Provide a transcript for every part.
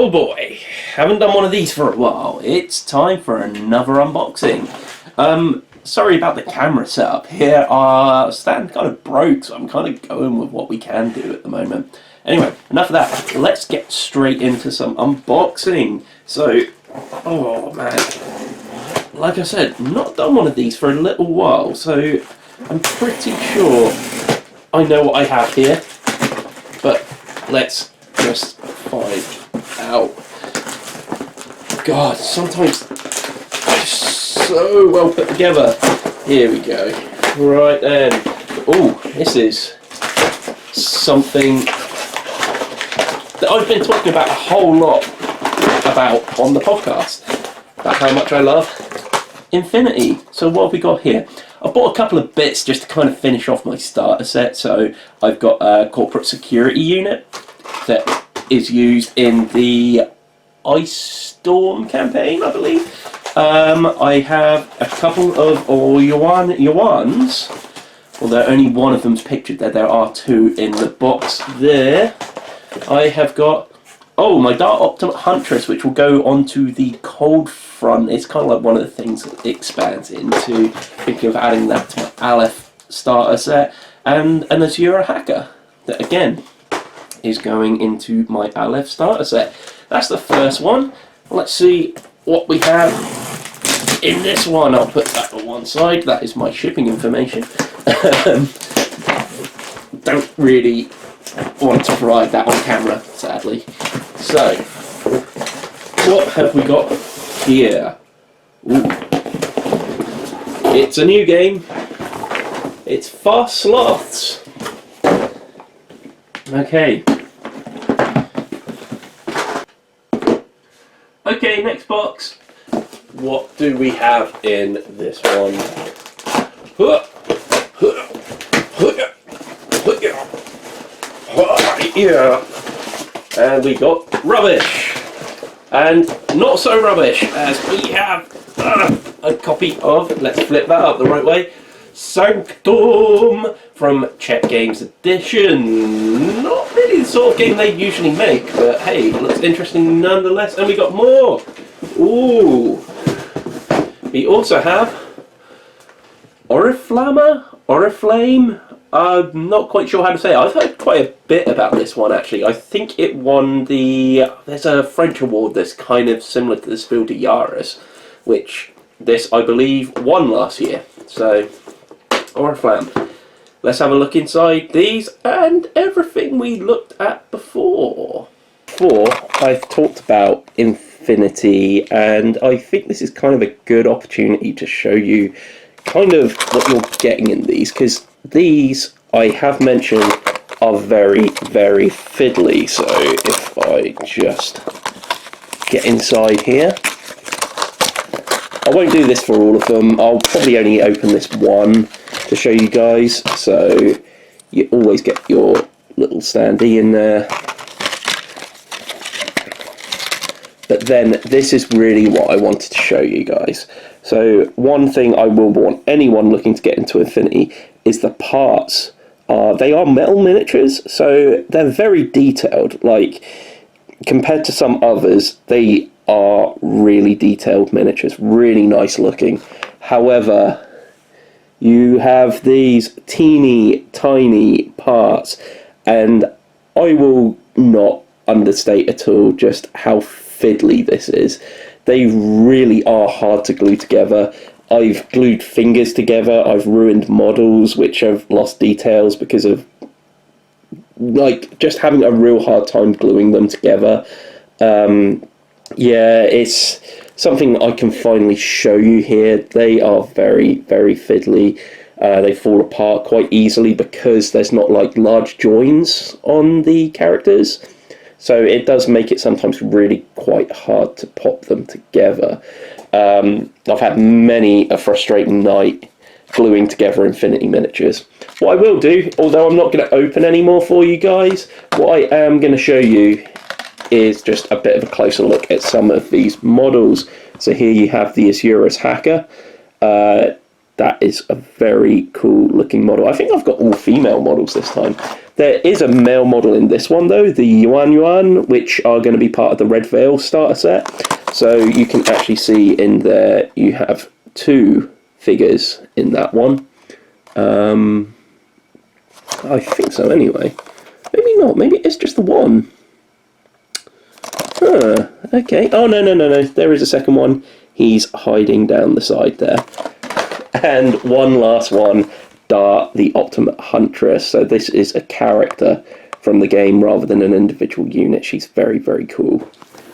Oh boy, haven't done one of these for a while. It's time for another unboxing. Sorry about the camera setup here. Our stand kind of broke, so I'm kind of going with what we can do at the moment. Anyway, enough of that. Let's get straight into some unboxing. So, oh man, like I said, not done one of these for a little while, so I'm pretty sure I know what I have here. But let's just find out. God, sometimes so well put together. Here we go. Right then. Oh, this is something that I've been talking about a whole lot about on the podcast, about how much I love Infinity. So what have we got here? I bought a couple of bits just to kind of finish off my starter set. So I've got a corporate security unit that is used in the Ice Storm campaign, I believe. I have a couple of Yuans, although only one of them's pictured there. There are two in the box there. I have got, my Dark Optimate Huntress, which will go onto the Cold Front. It's kind of like one of the things that it expands into, thinking of adding that to my Aleph starter set. And an Azura Hacker, that again is going into my Aleph starter set. That's the first one. Let's see what we have in this one. I'll put that on one side. That is my shipping information. Don't really want to provide that on camera, sadly. So, what have we got here? Ooh. It's a new game. It's Fast Sloths. Okay. Okay, next box. What do we have in this one? Yeah. And we got rubbish. And not so rubbish, as we have a copy of, let's flip that up the right way, Sanctum from Czech Games Edition. Not really the sort of game they usually make, but hey, it looks interesting nonetheless. And we got more. Ooh. We also have Oriflamme. I'm not quite sure how to say it. I've heard quite a bit about this one actually. I think it won there's a French award that's kind of similar to the Spiel des Jahres, which this I believe won last year. So, Oriflamme. Let's have a look inside these and everything we looked at before. I've talked about Infinity, and I think this is kind of a good opportunity to show you kind of what you're getting in these, because these, I have mentioned, are very, very fiddly. So if I just get inside here, I won't do this for all of them. I'll probably only open this one to show you guys. So you always get your little standee in there. But then this is really what I wanted to show you guys. So one thing I will want anyone looking to get into Infinity is the parts. They are metal miniatures, so they're very detailed. Like, compared to some others, they are really detailed miniatures, really nice looking. However, you have these teeny tiny parts, and I will not understate at all just how fiddly this is. They really are hard to glue together. I've glued fingers together, I've ruined models which have lost details because of just having a real hard time gluing them together. Yeah, it's something I can finally show you here. They are very, very fiddly. They fall apart quite easily because there's not large joins on the characters. So it does make it sometimes really quite hard to pop them together. I've had many a frustrating night gluing together Infinity miniatures. What I will do, although I'm not going to open any more for you guys, what I am going to show you is just a bit of a closer look at some of these models. So here you have the Azura's Hacker. that is a very cool looking model. I think I've got all female models this time. There is a male model in this one though, the Yuan Yuan, which are going to be part of the Red Veil starter set. So you can actually see in there you have 2 figures in that one. I think so anyway. Maybe not, maybe it's just the one. Okay. Oh, no. There is a second one. He's hiding down the side there. And one last one, Dart, the Ultimate Huntress. So this is a character from the game rather than an individual unit. She's very, very cool.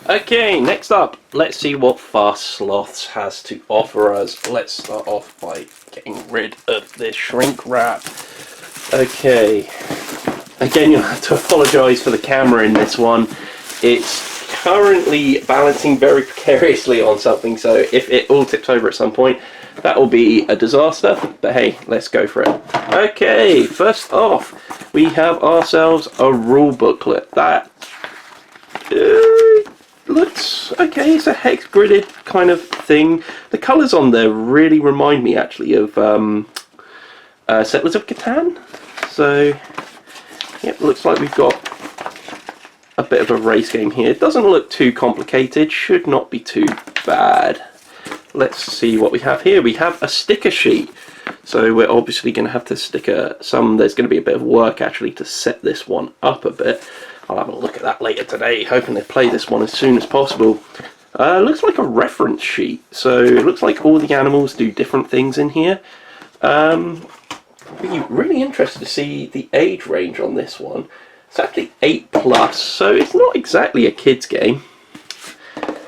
Okay, next up, let's see what Fast Sloths has to offer us. Let's start off by getting rid of this shrink wrap. Okay. Again, you'll have to apologise for the camera in this one. It's currently balancing very precariously on something, so if it all tips over at some point, that will be a disaster. But hey, let's go for it. Okay, first off, we have ourselves a rule booklet. That looks okay. It's a hex gridded kind of thing. The colours on there really remind me actually of Settlers of Catan. So, yep, looks like we've got a bit of a race game here. It doesn't look too complicated, should not be too bad. Let's see what we have here. We have a sticker sheet. So we're obviously going to have to stick there's going to be a bit of work actually to set this one up a bit. I'll have a look at that later today, hoping to play this one as soon as possible. Looks like a reference sheet. So it looks like all the animals do different things in here. I'd be really interested to see the age range on this one. It's actually 8+, so it's not exactly a kid's game.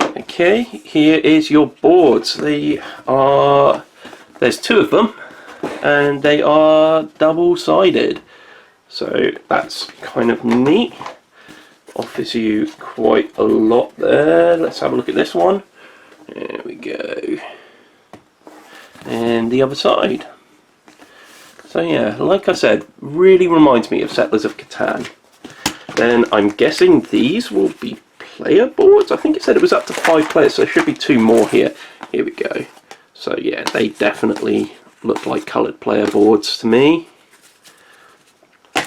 Okay, here is your boards. There's 2 of them, and they are double-sided. So that's kind of neat. Offers you quite a lot there. Let's have a look at this one. There we go. And the other side. So yeah, like I said, really reminds me of Settlers of Catan. Then I'm guessing these will be player boards. I think it said it was up to 5 players, so there should be 2 more here. Here we go. So yeah, they definitely look like coloured player boards to me.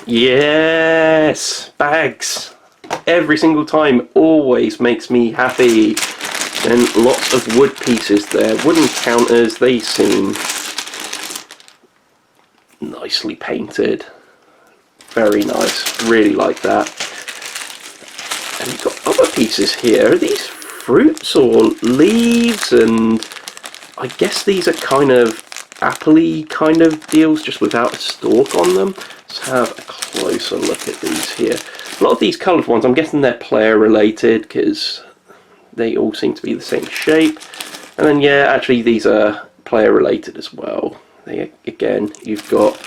Yes! Bags! Every single time always makes me happy. Then lots of wood pieces there. Wooden counters, they seem nicely painted. Very nice. Really like that. And you've got other pieces here. Are these fruits or leaves? And I guess these are kind of apple-y kind of deals, just without a stalk on them. Let's have a closer look at these here. A lot of these coloured ones, I'm guessing they're player related because they all seem to be the same shape. And then yeah, actually these are player related as well. Again, you've got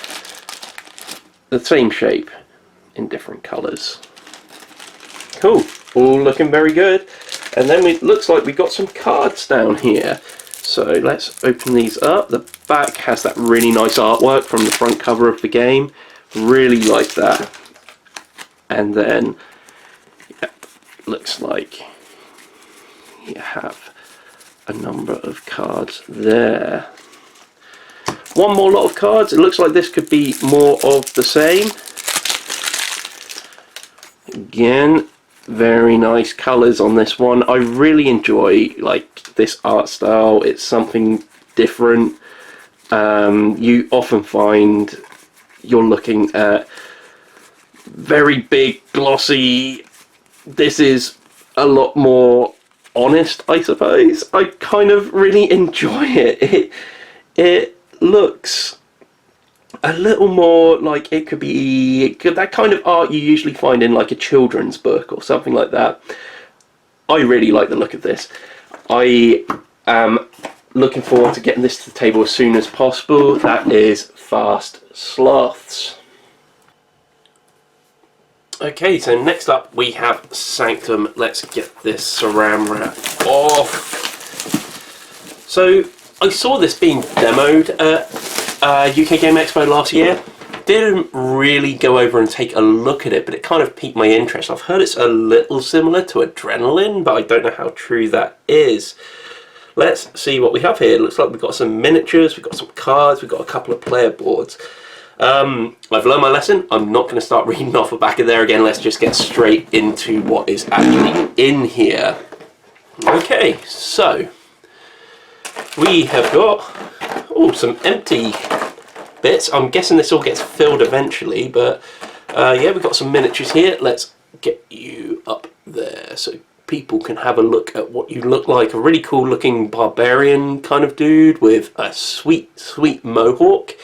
the same shape in different colours. Cool, all looking very good. And then it looks like we've got some cards down here. So let's open these up. The back has that really nice artwork from the front cover of the game. Really like that. And then, yep, looks like you have a number of cards there. One more lot of cards. It looks like this could be more of the same. Again, very nice colours on this one. I really enjoy like this art style. It's something different. You often find you're looking at very big, glossy. This is a lot more honest, I suppose. I kind of really enjoy it. It looks a little more like it could be that kind of art you usually find in like a children's book or something like that. I really like the look of this. I am looking forward to getting this to the table as soon as possible. That is Fast Sloths. Okay, so next up we have Sanctum. Let's get this saran wrap off. So I saw this being demoed at UK Game Expo last year. Didn't really go over and take a look at it, but it kind of piqued my interest. I've heard it's a little similar to Adrenaline, but I don't know how true that is. let's see what we have here. It looks like we've got some miniatures, we've got some cards, we've got a couple of player boards. I've learned my lesson. I'm not going to start reading off the back of there again. Let's just get straight into what is actually in here. Okay, so we have got some empty bits. I'm guessing this all gets filled eventually, but yeah, we've got some miniatures here. Let's get you up there so people can have a look at what you look like. A really cool looking barbarian kind of dude with a sweet mohawk.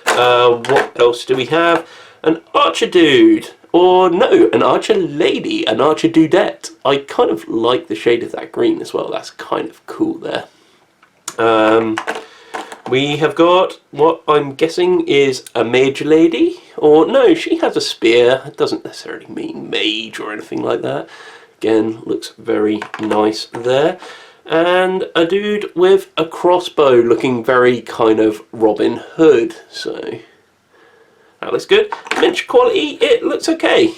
What else do we have? An archer dude, or no, an archer lady, an archer dudette. I kind of like the shade of that green as well. That's kind of cool there. We have got what I'm guessing is a mage lady, or no, she has a spear. It doesn't necessarily mean mage or anything like that. Again, looks very nice there. And a dude with a crossbow looking very kind of Robin Hood. So that looks good. Miniature quality, it looks okay.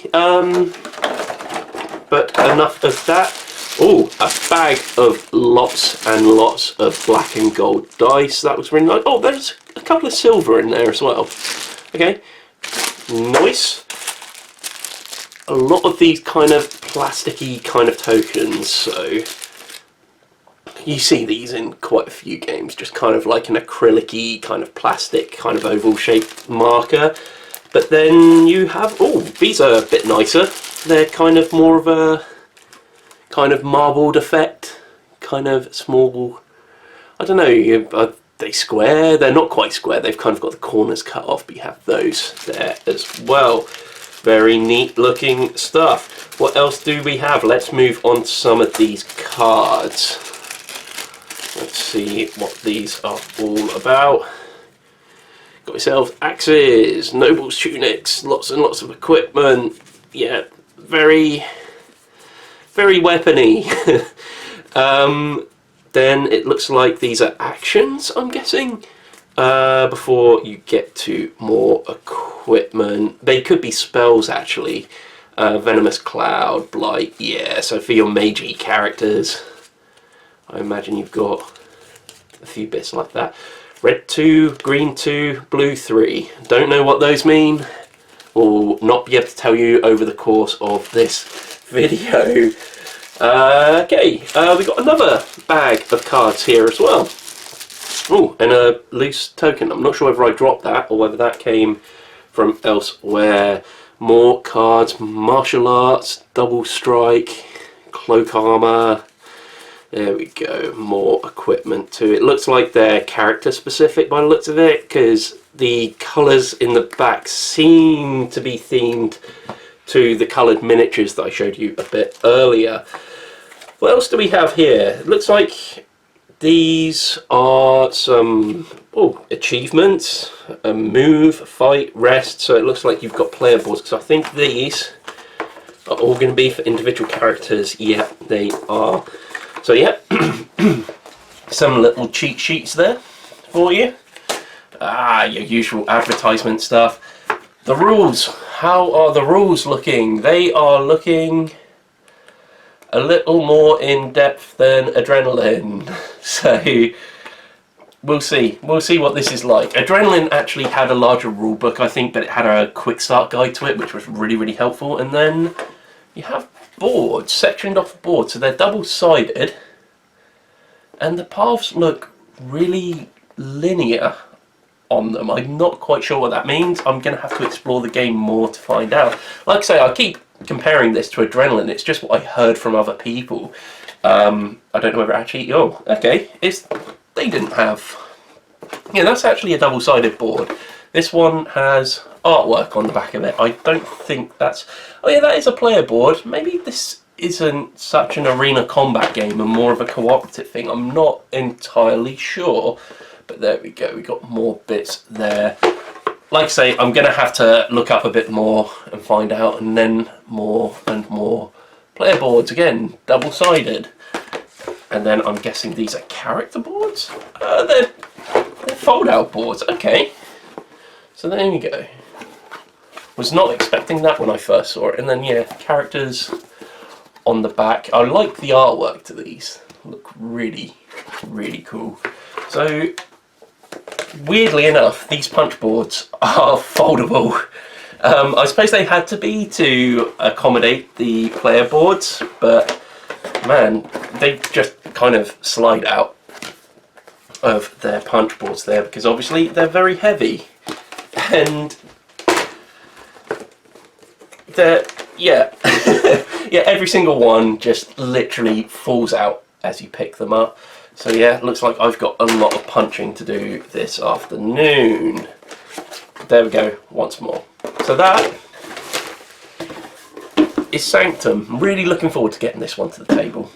But enough of that. Oh, a bag of lots and lots of black and gold dice. That was really nice. Oh, there's a couple of silver in there as well. Okay, nice. A lot of these kind of plasticky kind of tokens, so you see these in quite a few games, just kind of like an acrylic-y kind of plastic kind of oval shaped marker. But then you have, oh, these are a bit nicer. They're kind of more of a kind of marbled effect, kind of small, I don't know, are they square? They're not quite square, they've kind of got the corners cut off, but you have those there as well. Very neat looking stuff. What else do we have? Let's move on to some of these cards. Let's see what these are all about. Got yourself axes, nobles tunics, lots and lots of equipment. Yeah, very weapony. Then it looks like these are actions, I'm guessing, before you get to more equipment. They could be spells actually. Venomous Cloud, Blight, yeah, so for your magey characters, I imagine you've got a few bits like that. Red 2, green 2, blue 3. Don't know what those mean. Will not be able to tell you over the course of this video. Okay, we've got another bag of cards here as well. Oh, and a loose token. I'm not sure whether I dropped that or whether that came from elsewhere. More cards, martial arts, double strike, cloak armor. There we go, more equipment too. It looks like they're character specific by the looks of it, because the colours in the back seem to be themed to the coloured miniatures that I showed you a bit earlier. What else do we have here? It looks like these are some achievements, a move, fight, rest. So it looks like you've got player boards, because I think these are all going to be for individual characters. Yeah, they are. So yeah, some little cheat sheets there for you. Your usual advertisement stuff. The rules. How are the rules looking? They are looking a little more in depth than Adrenaline. So we'll see. We'll see what this is like. Adrenaline actually had a larger rule book, I think, but it had a quick start guide to it, which was really helpful. And then you have boards, sectioned off boards, so they're double-sided, and the paths look really linear on them. I'm not quite sure what that means. I'm going to have to explore the game more to find out. Like I say, I keep comparing this to Adrenaline. It's just what I heard from other people. I don't know whether actually... Oh, okay. They didn't have... Yeah, that's actually a double-sided board. This one has artwork on the back of it. I don't think that's... Oh yeah, that is a player board. Maybe this isn't such an arena combat game and more of a cooperative thing. I'm not entirely sure. But there we go, we got more bits there. Like I say, I'm going to have to look up a bit more and find out, and then more and more player boards, again, double-sided. And then I'm guessing these are character boards? They're fold-out boards, okay. So there we go. Was not expecting that when I first saw it. And then, yeah, characters on the back. I like the artwork to these. Look really really cool. So weirdly enough, these punch boards are foldable. I suppose they had to be to accommodate the player boards, but man, they just kind of slide out of their punch boards there, because obviously they're very heavy, and they're, yeah, yeah, every single one just literally falls out as you pick them up. So yeah, looks like I've got a lot of punching to do this afternoon. There we go, once more. So that is Sanctum. I'm really looking forward to getting this one to the table.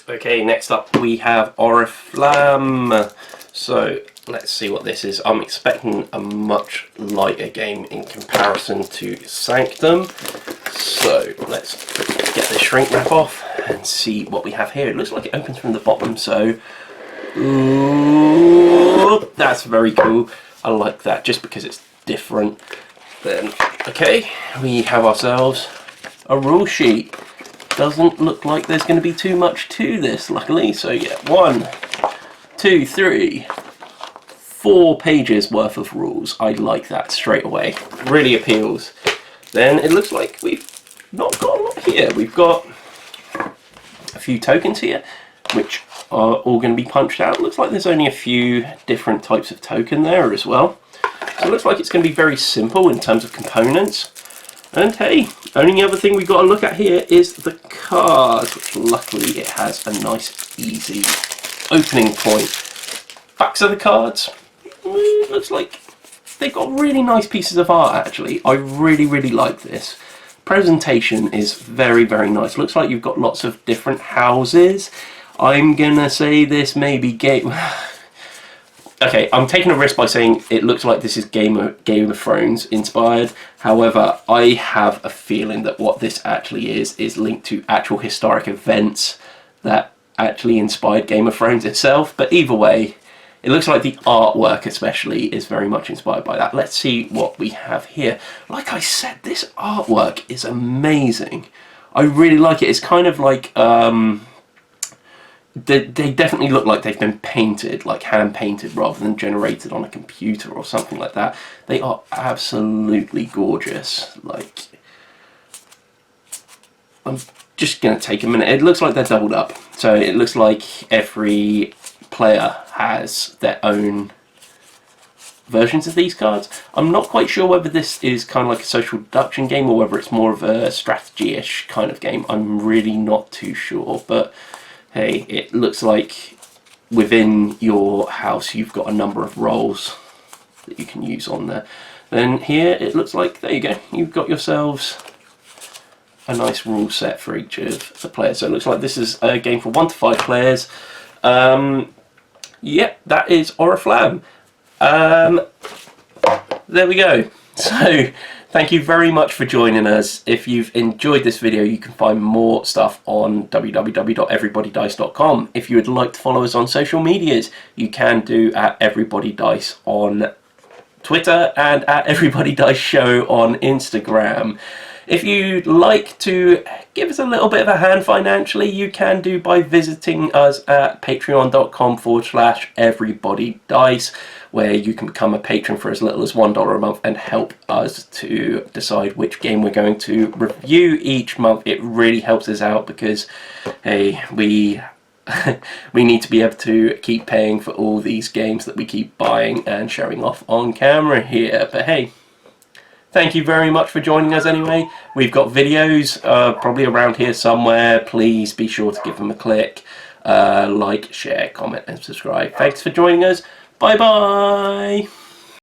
Okay, next up we have Oriflamme. So let's see what this is. I'm expecting a much lighter game in comparison to Sanctum. So let's get the shrink wrap off and see what we have here. It looks like it opens from the bottom, so ooh, that's very cool. I like that just because it's different. Then, okay, we have ourselves a rule sheet. Doesn't look like there's going to be too much to this, luckily. So yeah, 1, 2, 3, 4 pages worth of rules. I like that straight away. Really appeals. Then it looks like we've not got a lot here. We've got a few tokens here, which are all going to be punched out. Looks like there's only a few different types of token there as well. So it looks like it's going to be very simple in terms of components. And hey, only other thing we've got to look at here is the cards, which luckily it has a nice easy opening point. Backs of the cards, looks like they've got really nice pieces of art actually. I really like this. Presentation is very nice. Looks like you've got lots of different houses. I'm gonna say this may be game. Okay, I'm taking a risk by saying it looks like this is Game of Thrones inspired. However, I have a feeling that what this actually is linked to actual historic events that actually inspired Game of Thrones itself. But either way, it looks like the artwork especially is very much inspired by that. Let's see what we have here. Like I said, this artwork is amazing. I really like it. It's kind of like they definitely look like they've been painted, like hand painted rather than generated on a computer or something like that. They are absolutely gorgeous. Like, I'm just going to take a minute. It looks like they're doubled up. So it looks like every player has their own versions of these cards. I'm not quite sure whether this is kind of like a social deduction game or whether it's more of a strategy-ish kind of game. I'm really not too sure, but hey, it looks like within your house you've got a number of roles that you can use on there. Then here it looks like, there you go, you've got yourselves a nice rule set for each of the players. So it looks like this is a game for 1 to 5 players. Yep, that is Oriflamme. There we go. So thank you very much for joining us. If you've enjoyed this video, you can find more stuff on www.everybodydice.com. If you would like to follow us on social medias, you can do at everybodydice on Twitter and at everybodydice show on Instagram. If you'd like to give us a little bit of a hand financially, you can do by visiting us at patreon.com/everybodydice, where you can become a patron for as little as $1 a month and help us to decide which game we're going to review each month. It really helps us out because, hey, we need to be able to keep paying for all these games that we keep buying and showing off on camera here. But hey, thank you very much for joining us anyway. We've got videos probably around here somewhere. Please be sure to give them a click. Like, share, comment and subscribe. Thanks for joining us. Bye bye.